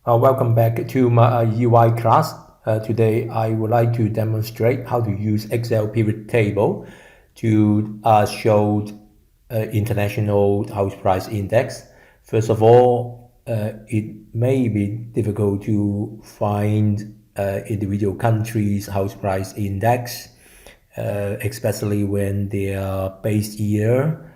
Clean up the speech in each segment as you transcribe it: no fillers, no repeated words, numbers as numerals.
Welcome back to my UI class. Today I would like to demonstrate how to use Excel pivot table to show international house price index. First of all, it may be difficult to find individual countries' house price index, especially when their base year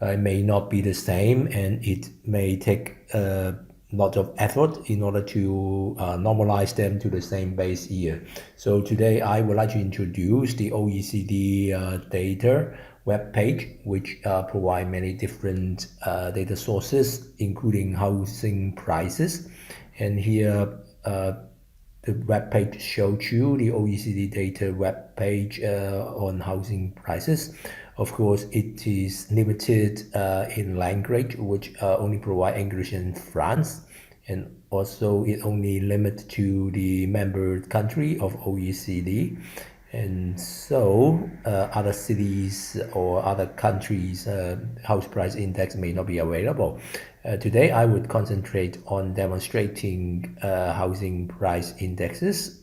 may not be the same, and it may take a lot of effort in order to normalize them to the same base year. So today I would like to introduce the OECD data web page, which provide many different data sources, including housing prices. And here the web page shows you the OECD data web page on housing prices. Of course, it is limited in language, which only provide English and France, and also it only limits to the member country of OECD. And so other cities or other countries' house price index may not be available. Today, I would concentrate on demonstrating housing price indexes.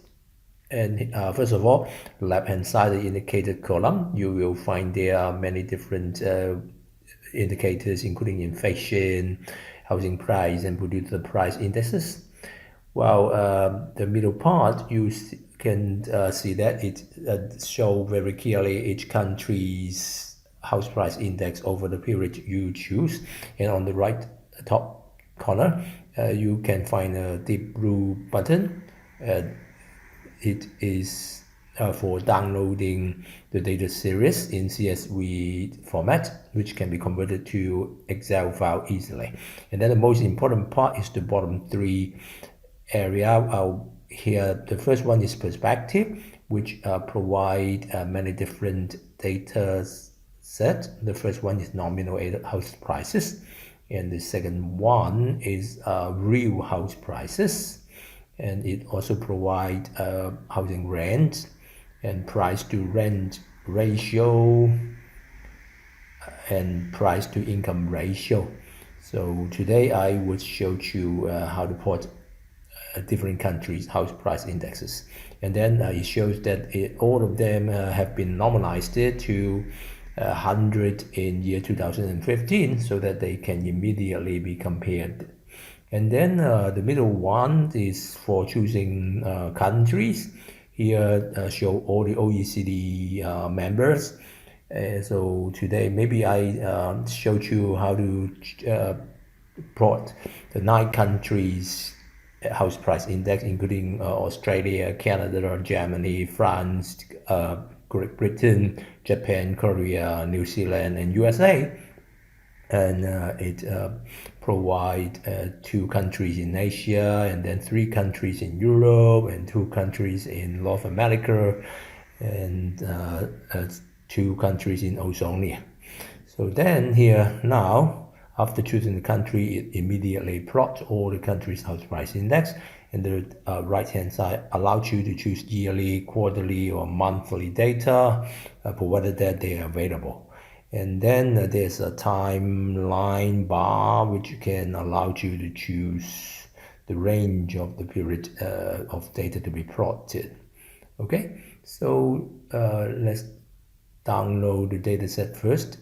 And first of all, left-hand side, the indicated column, you will find there are many different indicators, including inflation, housing price, and producer price indexes. While the middle part, you can see that it shows very clearly each country's house price index over the period you choose. And on the right top corner, you can find a deep blue button. It is for downloading the data series in CSV format, which can be converted to Excel file easily. And then the most important part is the bottom three area. Here, the first one is perspective, which provide many different data set. The first one is nominal house prices, and the second one is real house prices. And it also provides housing rent and price to rent ratio and price to income ratio. So today I would show you how to plot different countries' house price indexes, and then it shows that all of them have been normalized to 100 in year 2015, so that they can immediately be compared. And then the middle one is for choosing countries. Here show all the OECD members. So today maybe I showed you how to plot the 9 countries house price index, including Australia, Canada, Germany, France, Great Britain, Japan, Korea, New Zealand, and USA. And it provides 2 countries in Asia, and then 3 countries in Europe, and 2 countries in North America, and 2 countries in Oceania. So then here now, after choosing the country, it immediately plots all the countries' house price index, and the right-hand side allows you to choose yearly, quarterly, or monthly data, provided that they are available. And then there's a timeline bar which can allow you to choose the range of the period of data to be plotted. Okay, so let's download the data set first.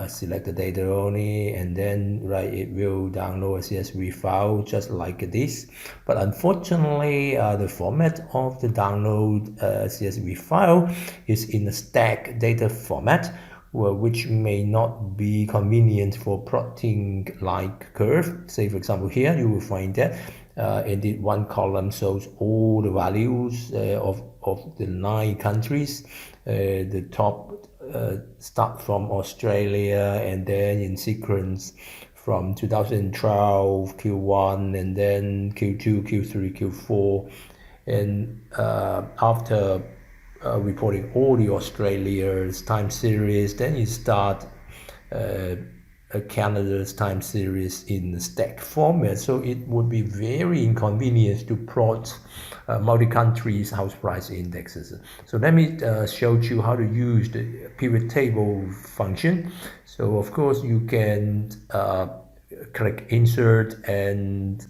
Select the data only, and then it will download a CSV file just like this. But unfortunately, the format of the download CSV file is in a stack data format, which may not be convenient for plotting like curve. Say for example here, you will find that indeed one column shows all the values of the 9 countries. The top start from Australia, and then in sequence from 2012 Q1, and then Q2, Q3, Q4, and after reporting all the Australia's time series, then you start Canada's time series in the stack format. So it would be very inconvenient to plot multi-countries house price indexes. So let me show you how to use the pivot table function. So of course you can click insert and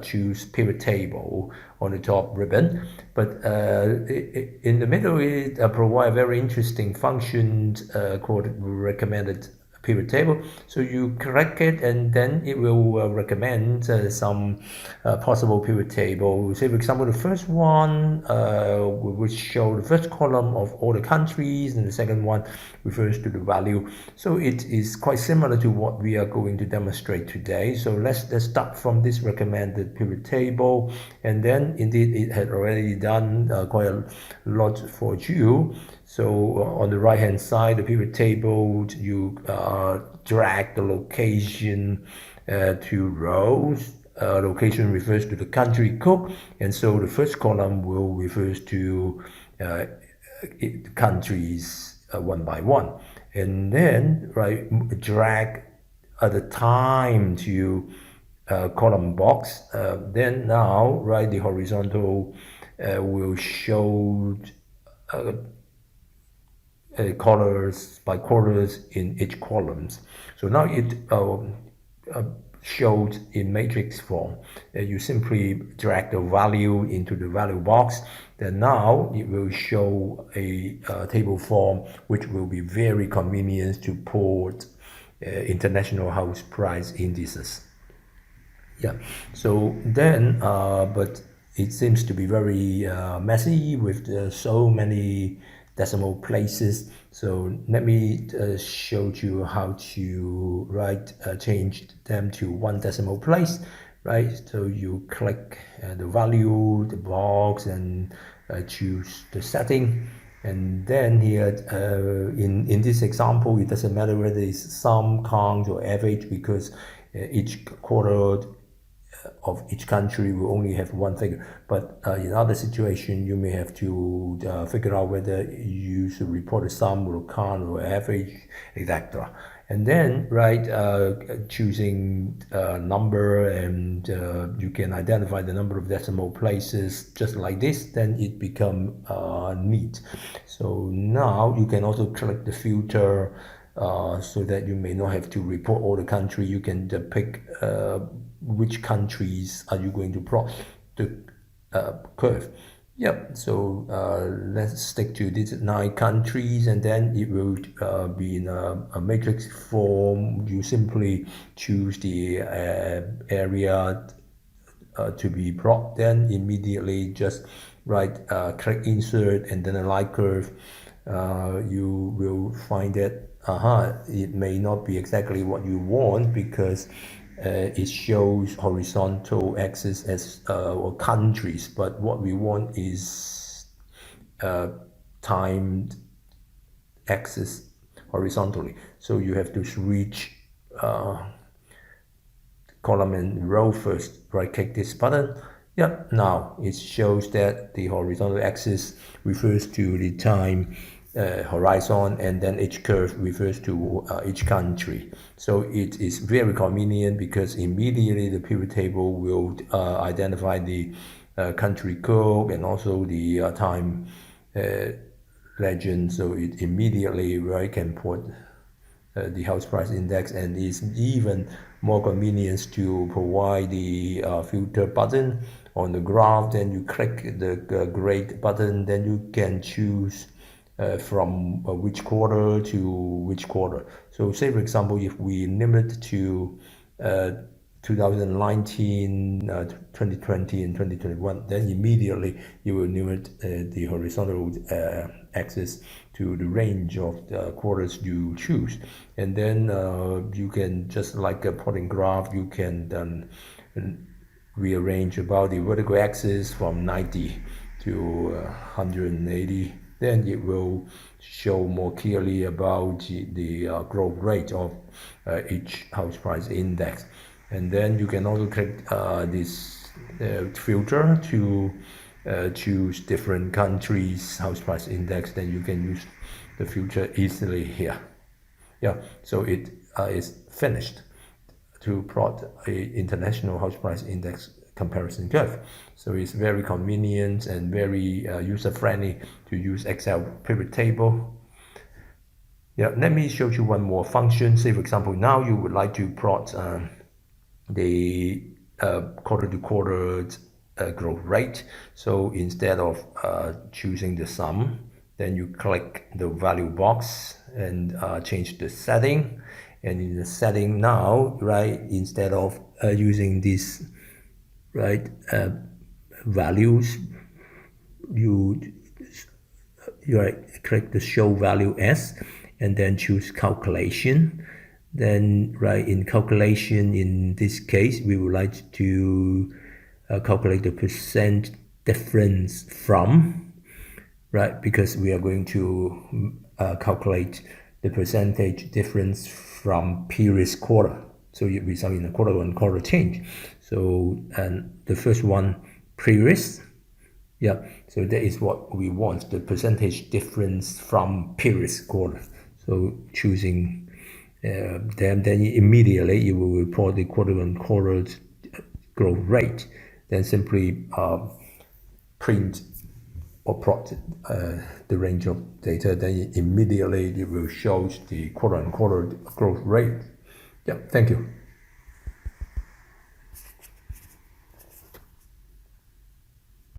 choose pivot table on the top ribbon, but in the middle it provides a very interesting function called recommended pivot table. So you click it and then it will recommend some possible pivot table. Say for example, the first one will show the first column of all the countries, and the second one refers to the value. So it is quite similar to what we are going to demonstrate today. So let's start from this recommended pivot table, and then indeed it had already done quite a lot for you. So on the right hand side, the pivot table, you drag the location to rows. Location refers to the country code, and so the first column will refers to countries one by one, and then drag the time to column box. Then now the horizontal will show colors by colors in each columns. So now it showed in matrix form. You simply drag the value into the value box. Then now it will show a table form, which will be very convenient to port international house price indices. Yeah. So then, but it seems to be very messy with so many decimal places. So let me show you how to change them to one decimal place. So you click the value, the box, and choose the setting. And then here in this example, it doesn't matter whether it's sum, count, or average, because each quarter of each country will only have one figure. But in other situations, you may have to figure out whether you should report a sum or a count or average, etc. And then choosing a number, and you can identify the number of decimal places just like this. Then it become neat. So now you can also click the filter so that you may not have to report all the country. You can pick which countries are you going to plot the curve. Yep. So let's stick to these 9 countries, and then it will be in a matrix form. You simply choose the area to be plotted. Then immediately just click insert and then a line curve. You will find that it may not be exactly what you want, because it shows horizontal axis as or countries, but what we want is timed axis horizontally. So you have to reach column and row first. Right click this button. Yep, now it shows that the horizontal axis refers to the time horizon, and then each curve refers to each country. So it is very convenient, because immediately the pivot table will identify the country code and also the time legend. So it immediately can put the house price index, and is even more convenient to provide the filter button on the graph. Then you click the grade button, then you can choose from which quarter to which quarter. So say for example, if we limit to 2019, 2020, and 2021, then immediately you will limit the horizontal axis to the range of the quarters you choose. And then you can, just like a plotting graph, you can then rearrange about the vertical axis from 90 to 180. Then it will show more clearly about the growth rate of each house price index. And then you can also click this filter to choose different countries' house price index. Then you can use the filter easily here. Yeah, so it is finished to plot a international house price index comparison curve. So it's very convenient and very user-friendly to use Excel pivot table. Yeah, let me show you one more function. Say for example, now you would like to plot the quarter-to-quarter growth rate. So instead of choosing the sum, then you click the value box and change the setting. And in the setting now, right, instead of using this, right, values, you click the show value as, and then choose calculation. Then right in calculation, in this case, we would like to calculate the percent difference from, right, because we are going to calculate the percentage difference from previous quarter. So it results in a quarter-on-quarter change. So, and the first one, previous, yeah, so that is what we want, the percentage difference from previous quarter. So choosing then immediately it will report the quarter-on-quarter growth rate. Then simply print or plot the range of data. Then immediately it will show the quarter-on-quarter growth rate. Yeah, thank you.